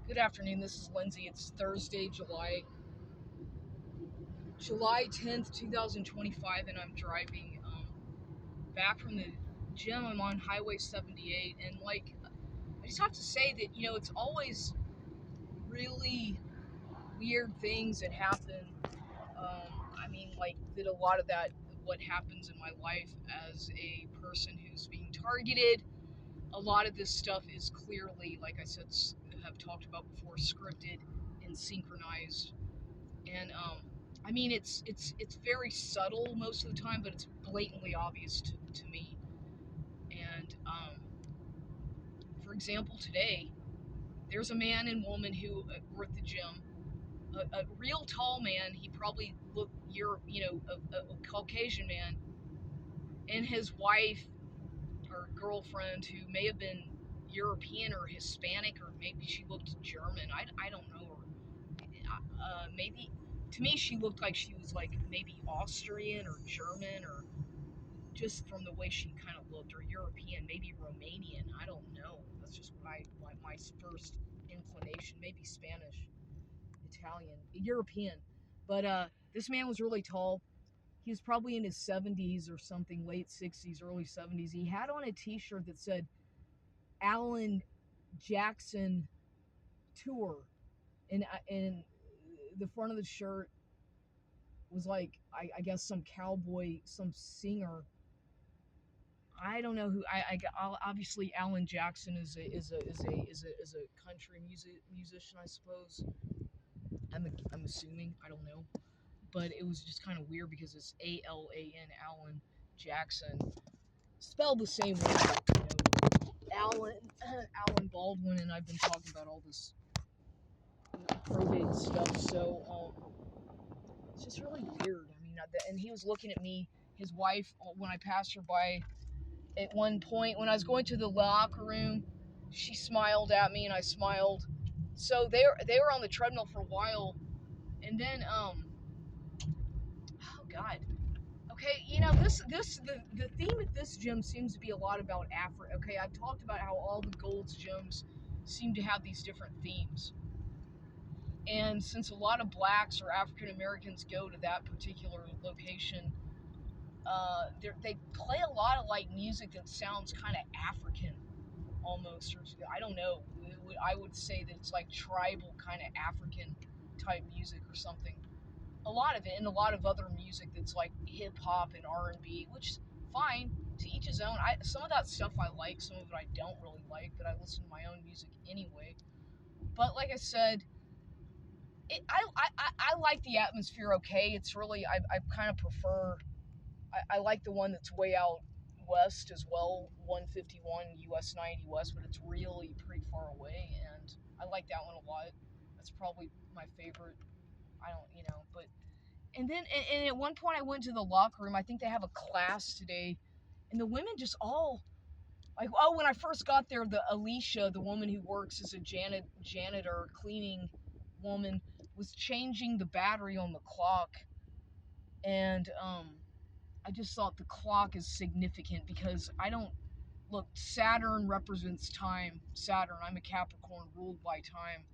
Good afternoon. This is Lindsay. It's Thursday, July 10th, 2025, and I'm driving back from the gym. I'm on Highway 78, and I just have to say that it's always really weird things that happen. That a lot of that what happens in my life as a person who's being targeted. A lot of this stuff is clearly, like I said, have talked about before, scripted and synchronized. And it's very subtle most of the time, but it's blatantly obvious to me. And for example, today there's a man and woman who were at the gym. A real tall man. He probably looked a Caucasian man, and his wife or girlfriend who may have been European or Hispanic, or maybe she looked German. I don't know. Or maybe to me she looked like she was like maybe Austrian or German, or just from the way she kind of looked, or European, maybe Romanian. I don't know. That's just my first inclination. Maybe Spanish, Italian, European. But this man was really tall. He was probably in his 70s or something, late 60s, early 70s. He had on a T-shirt that said Alan Jackson Tour, and the front of the shirt was like I guess some cowboy, some singer. I don't know who. Obviously Alan Jackson is a country musician, I suppose. I'm assuming. I don't know, but it was just kind of weird because it's Alan Alan Jackson, spelled the same way. Alan Alan Baldwin, and I've been talking about all this probate stuff. So it's just really weird. And he was looking at me, his wife, when I passed her by. At one point, when I was going to the locker room, she smiled at me and I smiled. So they were on the treadmill for a while, and then oh god. Okay, the theme at this gym seems to be a lot about Africa. Okay, I've talked about how all the Gold's gyms seem to have these different themes. And since a lot of blacks or African Americans go to that particular location, they play a lot of like music that sounds kind of African almost, or I don't know. I would say that it's like tribal kind of African type music or something. A lot of it, and a lot of other music that's like hip hop and R&B, which is fine, to each his own. Some of that stuff I like, some of it I don't really like, but I listen to my own music anyway. But like I said, I like the atmosphere. Okay, it's really I kind of prefer. I like the one that's way out west as well, 151 US 90 West, but it's really pretty far away, and I like that one a lot. That's probably my favorite. I don't, but and at one point I went to the locker room. I think they have a class today, and the women just all like, oh, when I first got there, the Alicia, the woman who works as a janitor, cleaning woman, was changing the battery on the clock, and I just thought the clock is significant because I don't look. Saturn represents time. Saturn. I'm a Capricorn, ruled by time.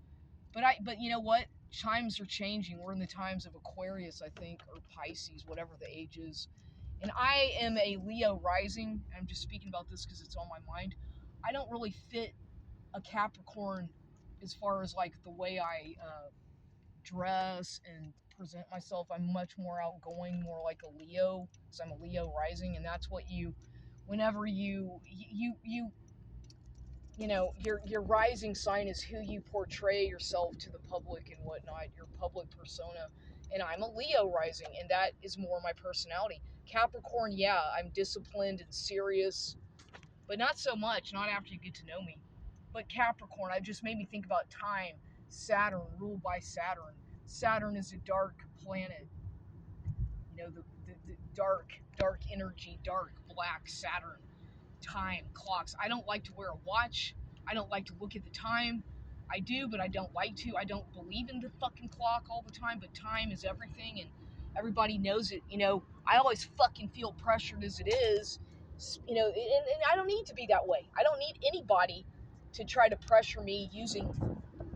But you know what? Times are changing. We're in the times of Aquarius, I think, or Pisces, whatever the age is. And I am a Leo rising. I'm just speaking about this because it's on my mind. I don't really fit a Capricorn as far as like the way I dress and present myself. I'm much more outgoing, more like a Leo, because I'm a Leo rising, and that's what whenever your rising sign is who you portray yourself to the public and whatnot, your public persona. And I'm a Leo rising, and that is more my personality. Capricorn, yeah, I'm disciplined and serious, but not so much, not after you get to know me. But Capricorn, it just made me think about time. Saturn, ruled by Saturn. Saturn is a dark planet. The dark energy, dark, black Saturn. Time, clocks. I don't like to wear a watch. I don't like to look at the time. I do, but I don't like to. I don't believe in the fucking clock all the time, but time is everything, and everybody knows it. I always fucking feel pressured as it is, and I don't need to be that way. I don't need anybody to try to pressure me using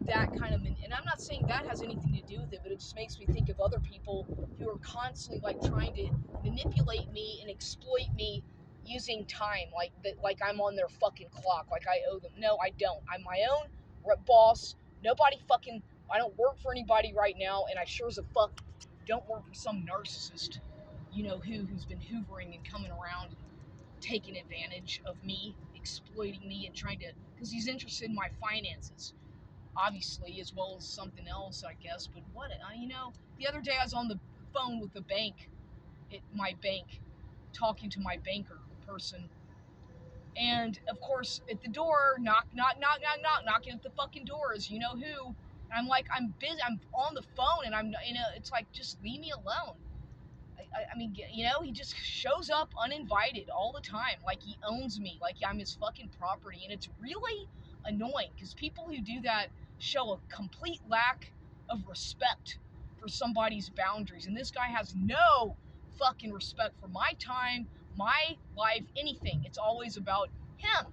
that kind of, and I'm not saying that has anything to do with it, but it just makes me think of other people who are constantly like trying to manipulate me and exploit me using time, like that, like I'm on their fucking clock, like I owe them. No, I don't. I'm my own boss. Nobody fucking. I don't work for anybody right now, and I sure as a fuck don't work for some narcissist, who's been hoovering and coming around and taking advantage of me, exploiting me, and trying to, because he's interested in my finances, obviously, as well as something else, I guess. But what, the other day I was on the phone with the bank, at my bank, talking to my banker person, and of course, at the door, knock, knock, knock, knock, knock, knocking at the fucking doors, you know who. And I'm like, I'm busy, I'm on the phone, and it's like, just leave me alone. I mean, he just shows up uninvited all the time, like he owns me, like I'm his fucking property, and it's really annoying because people who do that show a complete lack of respect for somebody's boundaries, and this guy has no fucking respect for my time, my life, anything. It's always about him,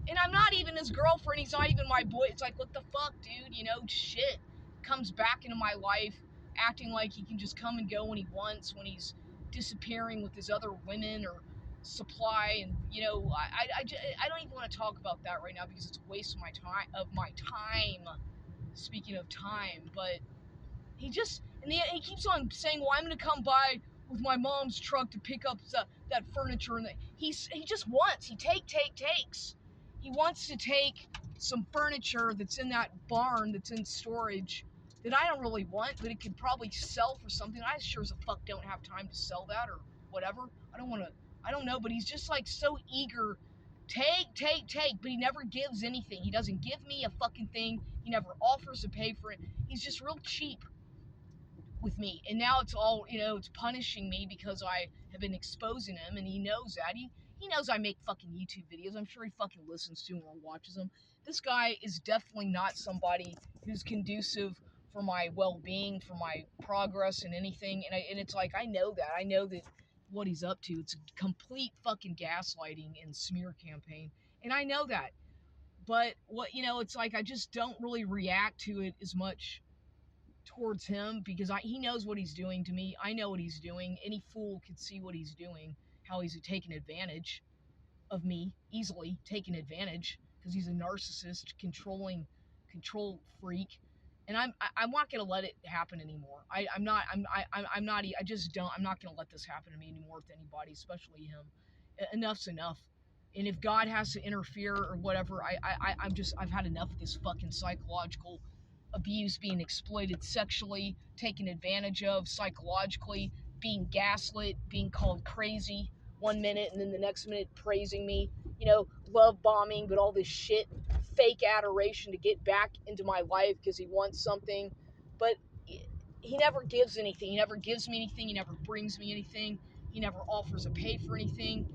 and I'm not even his girlfriend. He's not even my boy. It's like, what the fuck, dude? Shit comes back into my life, acting like he can just come and go when he wants, when he's disappearing with his other women or supply. And I don't even want to talk about that right now because it's a waste of my time. Speaking of time, but he keeps on saying, well, I'm gonna come by with my mom's truck to pick up that furniture, and he just wants, takes, he wants to take some furniture that's in that barn that's in storage that I don't really want, but it could probably sell for something. I sure as a fuck don't have time to sell that or whatever. I don't know, but he's just like so eager. Take, but he never gives anything. He doesn't give me a fucking thing. He never offers to pay for it. He's just real cheap with me. And now it's all, it's punishing me because I have been exposing him, and he knows that. He knows I make fucking YouTube videos. I'm sure he fucking listens to them or watches them. This guy is definitely not somebody who's conducive for my well-being, for my progress and anything. And it's like, I know that what he's up to. It's complete fucking gaslighting and smear campaign. And I know that. But it's like I just don't really react to it as much towards him because he knows what he's doing to me. I know what he's doing. Any fool could see what he's doing, how he's taking advantage of me, easily taking advantage because he's a narcissist, control freak. And I'm not gonna let it happen anymore. I'm not. I just don't. I'm not gonna let this happen to me anymore with anybody, especially him. Enough's enough. And if God has to interfere or whatever, I've had enough of this fucking psychological abuse, being exploited sexually, taken advantage of psychologically, being gaslit, being called crazy one minute and then the next minute praising me, love bombing, but all this shit, fake adoration to get back into my life because he wants something. But he never gives anything. He never gives me anything. He never brings me anything. He never offers to pay for anything.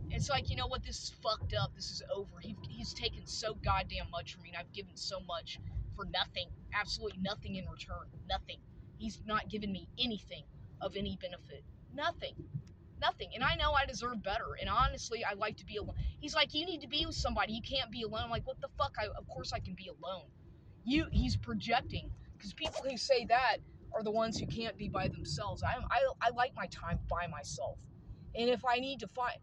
It's like, you know what, this is fucked up. This is over. He's taken so goddamn much from me, and I've given so much for nothing. Absolutely nothing in return. Nothing. He's not given me anything of any benefit. Nothing. Nothing. And I know I deserve better. And honestly, I like to be alone. He's like, you need to be with somebody. You can't be alone. I'm like, what the fuck? Of course I can be alone. He's projecting. Because people who say that are the ones who can't be by themselves. I like my time by myself. And if I need to find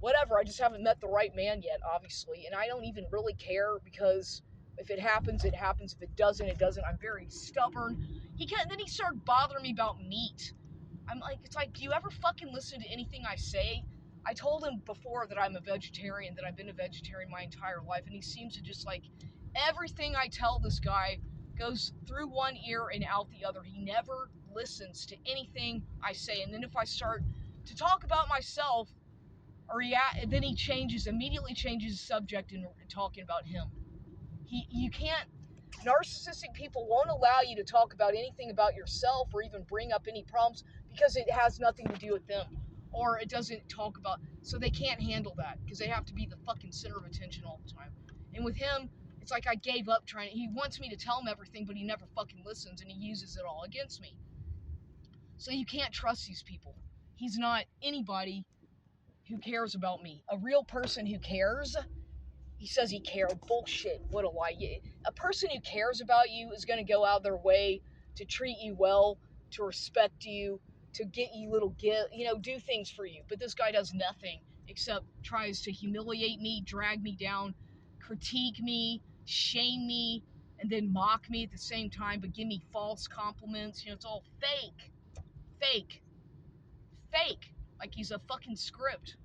whatever, I just haven't met the right man yet, obviously. And I don't even really care because if it happens, it happens. If it doesn't, it doesn't. I'm very stubborn. Then he started bothering me about meat. I'm like, it's like, do you ever fucking listen to anything I say? I told him before that I'm a vegetarian, that I've been a vegetarian my entire life, and he seems to just like, everything I tell this guy goes through one ear and out the other. He never listens to anything I say. And then if I start to talk about myself, then he immediately changes the subject and talking about him. You can't, narcissistic people won't allow you to talk about anything about yourself or even bring up any problems because it has nothing to do with them, or it doesn't talk about, so they can't handle that because they have to be the fucking center of attention all the time. And with him, it's like I gave up he wants me to tell him everything, but he never fucking listens, and he uses it all against me. So you can't trust these people. He's not anybody who cares about me. A real person who cares, He says he cares. Bullshit. What a lie. A person who cares about you is going to go out their way to treat you well, to respect you, to get you little gift, do things for you. But this guy does nothing except tries to humiliate me, drag me down, critique me, shame me, and then mock me at the same time, but give me false compliments. It's all fake. Fake. Fake. Like he's a fucking script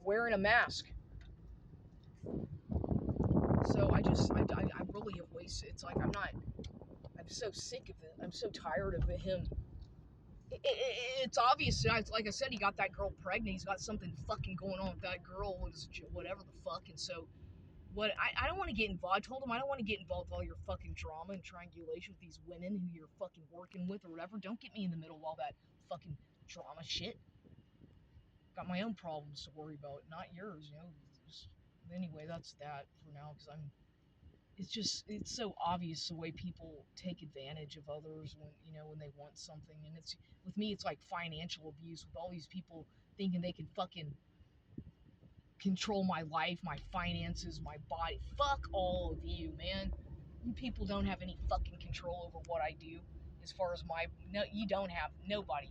wearing a mask. So I really have wasted. It's like I'm so sick of it. I'm so tired of him. It's obvious. Like I said, he got that girl pregnant. He's got something fucking going on with that girl, whatever the fuck. And so, I don't want to get involved. I told him I don't want to get involved with all your fucking drama and triangulation with these women who you're fucking working with or whatever. Don't get me in the middle of all that fucking drama shit. Got my own problems to worry about, not yours. Anyway, that's that for now because it's so obvious the way people take advantage of others when they want something. And it's, with me, it's like financial abuse with all these people thinking they can fucking control my life, my finances, my body. Fuck all of you, man. You people don't have any fucking control over what I do as far as no, you don't have. Nobody.